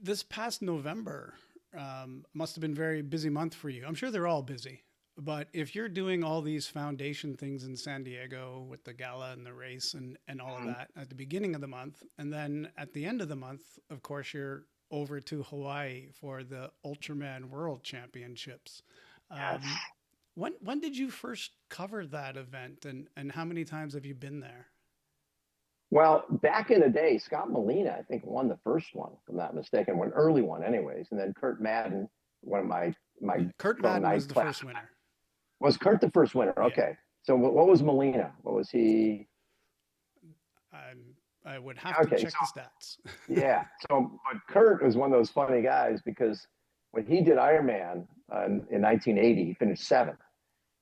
This past November must have been a very busy month for you. I'm sure they're all busy, but if you're doing all these foundation things in San Diego with the gala and the race and all of Mhm. that at the beginning of the month, and then at the end of the month, of course, you're over to Hawaii for the Ultraman World Championships. Yes. Um, when did you first cover that event, and how many times have you been there? Well, back in the day, Scott Molina, I think, won the first one, if I'm not mistaken, one early one, anyways. And then Kurt Madden, one of my Yeah, Kurt pro Madden night was the class. first winner. Was Kurt the first winner? Yeah. Okay. So what was Molina? What was he? I'm, I would have to Okay. So check the stats. yeah. So but Kurt was one of those funny guys because when he did Ironman in 1980, he finished seventh.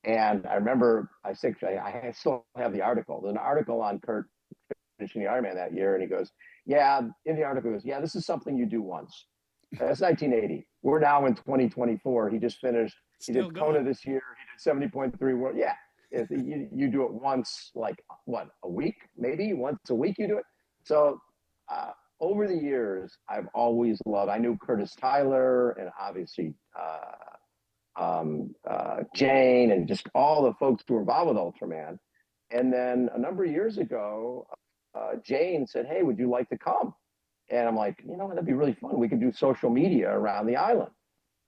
And I remember I still have the article. There's an article on Kurt finishing the Ironman that year, and he goes, "Yeah." In the article, he goes, "Yeah, this is something you do once." That's 1980. We're now in 2024. He just finished. He Still did Kona going. this year. He did 70.3 world. Yeah, you do it once, like what, a week, maybe once a week you do it. So uh, over the years, I've always loved. I knew Curtis Tyler and obviously Jane and just all the folks who were involved with Ultraman. And then a number of years ago, Jane said, "Hey, would you like to come?" And I'm like, you know, that'd be really fun. We could do social media around the island.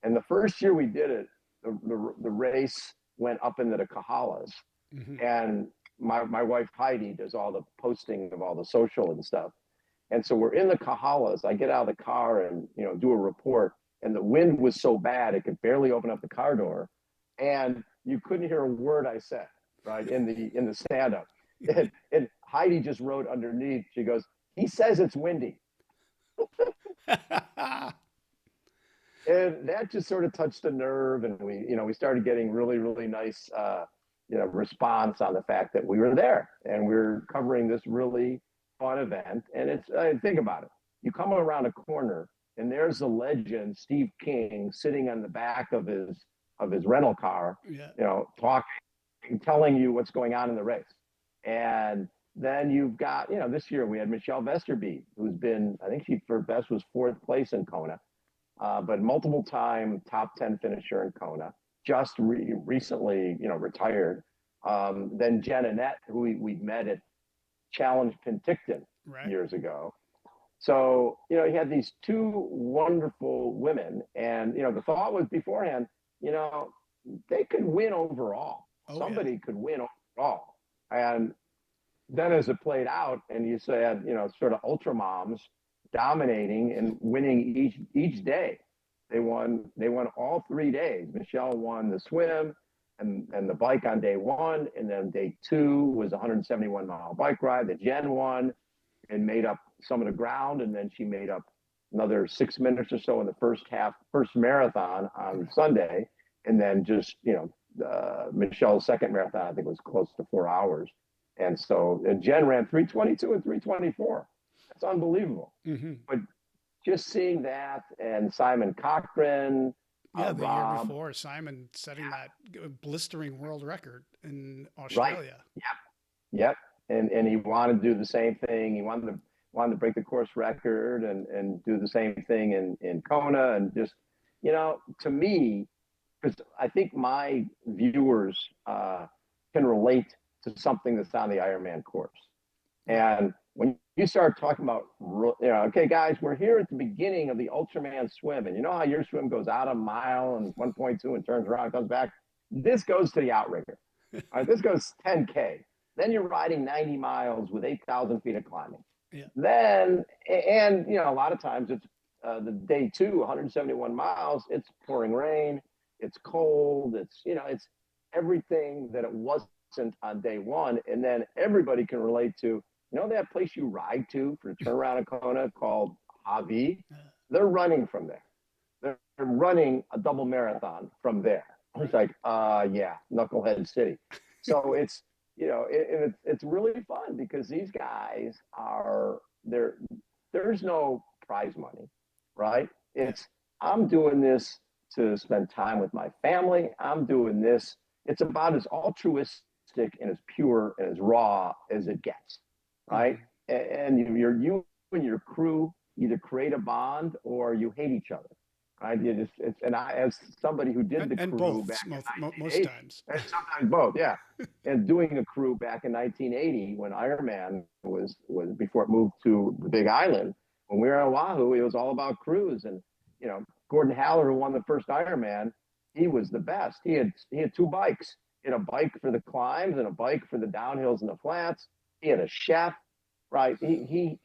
And the first year we did it, the race went up into the Kahalas. Hmm. And my wife Heidi does all the posting of all the social and stuff. And so we're in the Kahalas. I get out of the car and do a report. And the wind was so bad it could barely open up the car door, and you couldn't hear a word I said right in the stand up. And Heidi just wrote underneath. She goes, "He says it's windy." And that just sort of touched a nerve, and we started getting really really nice response on the fact that we were there and we are covering this really fun event. And it's think about it, you come around a corner and there's the legend Steve King sitting on the back of his rental car, Yeah. talking, telling you what's going on in the race. And then you've got, this year we had Michelle Vesterby, who's been, I think she for best was fourth place in Kona, but multiple time top 10 finisher in Kona, just recently, retired. Then Jen Annette, who we met at Challenge Penticton Right. years ago. So, he had these two wonderful women. And, the thought was beforehand, you know, they could win overall. Oh yeah. Somebody could win overall. And then as it played out, and you said, sort of ultra moms dominating and winning each day. They won all 3 days. Michelle won the swim and the bike on day one, and then day two was a 171-mile bike ride that Jen won and made up some of the ground, and then she made up another 6 minutes or so in the first marathon on Sunday, and then just Michelle's second marathon I think was close to 4 hours. And so Jen ran 3:22 and 3:24. That's unbelievable. Hmm. But just seeing that, and Simon Cochran, Yeah, the year Rob, before, Simon setting that blistering world record in right? Australia. Yep, yep. And he wanted to do the same thing. He wanted to break the course record and do the same thing in Kona. And just, to me, because I think my viewers can relate to something that's on the Ironman course. Right. And when you start talking about, okay, guys, we're here at the beginning of the Ultraman swim. And you know how your swim goes out a mile and 1.2 and turns around, comes back? This goes to the outrigger. All right, this goes 10K. Then you're riding 90 miles with 8,000 feet of climbing. Yeah. Then, and, a lot of times it's the day two, 171 miles, it's pouring rain, it's cold, it's everything that it wasn't on day one. And then everybody can relate to, that place you ride to for a turnaround in Kona called Javi? They're running from there. They're running a double marathon from there. It's Right. like, yeah, Knucklehead City. So it's really fun because these guys are there. There's no prize money, right? Yeah. It's I'm doing this to spend time with my family. I'm doing this. It's about as altruistic and as pure and as raw as it gets, right? Hmm. And you and your crew. either create a bond or you hate each other. Right? You just it's and I as somebody who did the And crew both back in most 1980, times. and sometimes both, yeah. And doing a crew back in 1980 when Ironman was before it moved to the Big Island. When we were on Oahu, it was all about crews, and Gordon Haller, who won the first Ironman, he was the best. He had two bikes. He had a bike for the climbs and a bike for the downhills and the flats. He had a chef, right? He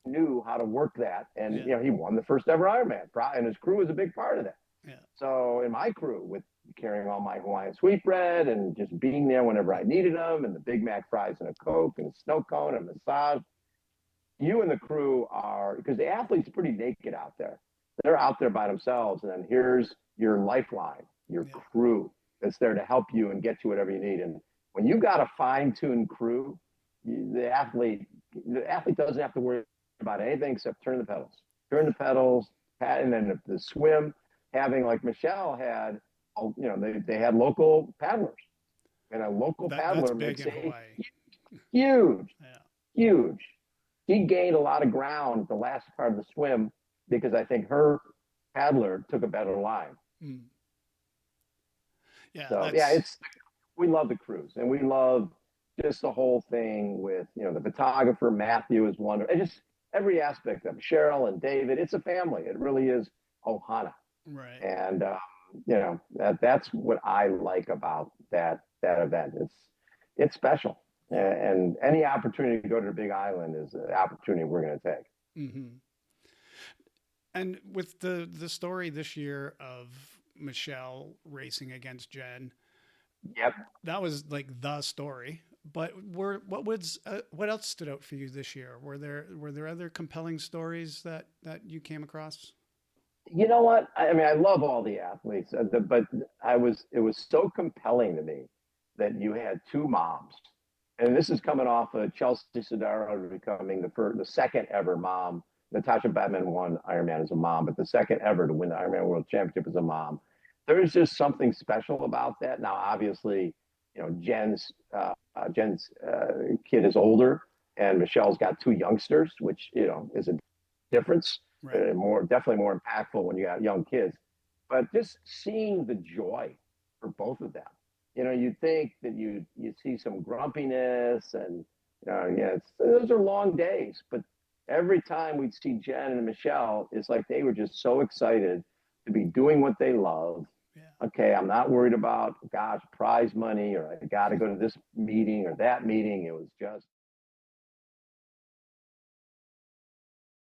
knew how to work that, and Yeah. he won the first ever Ironman, and his crew was a big part of that. Yeah. So in my crew, with carrying all my Hawaiian sweetbread and just being there whenever I needed them, and the Big Mac fries and a Coke and a snow cone and a massage, you and the crew are, because the athlete's pretty naked out there. They're out there by themselves, and then here's your lifeline, your crew that's there to help you and get you whatever you need. And when you got a fine-tuned crew, the athlete doesn't have to worry about anything except turn the pedals, and then the swim. Having, like Michelle had, they had local paddlers, and a local That's paddler big makes in a Hawaii. huge, Yeah. huge. She gained a lot of ground the last part of the swim because I think her paddler took a better line. Mm. Yeah, So yeah, that's we love the cruise, and we love just the whole thing with the photographer Matthew is wonderful, and just every aspect of it. Cheryl and David. It's a family. It really is Ohana, right. and that's what I like about that event. It's special, and any opportunity to go to the Big Island is an opportunity we're going to take. Hmm. And with the story this year of Michelle racing against Jen, Yep. that was like the story. But what else stood out for you this year? Were there other compelling stories that you came across? You know what? I mean, I love all the athletes, but it was so compelling to me that you had two moms, and this is coming off of Chelsea Sodaro becoming the second ever mom. Natasha Batman won Ironman as a mom, but the second ever to win the Ironman World Championship as a mom. There's just something special about that. Now, obviously, Jen's kid is older, and Michelle's got two youngsters, which is a difference. Right. Definitely more impactful when you got young kids. But just seeing the joy for both of them, you'd think that you see some grumpiness, and those are long days. But every time we'd see Jen and Michelle, it's like they were just so excited to be doing what they love. Yeah. Okay, I'm not worried about, gosh, prize money, or I got to go to this meeting or that meeting. It was just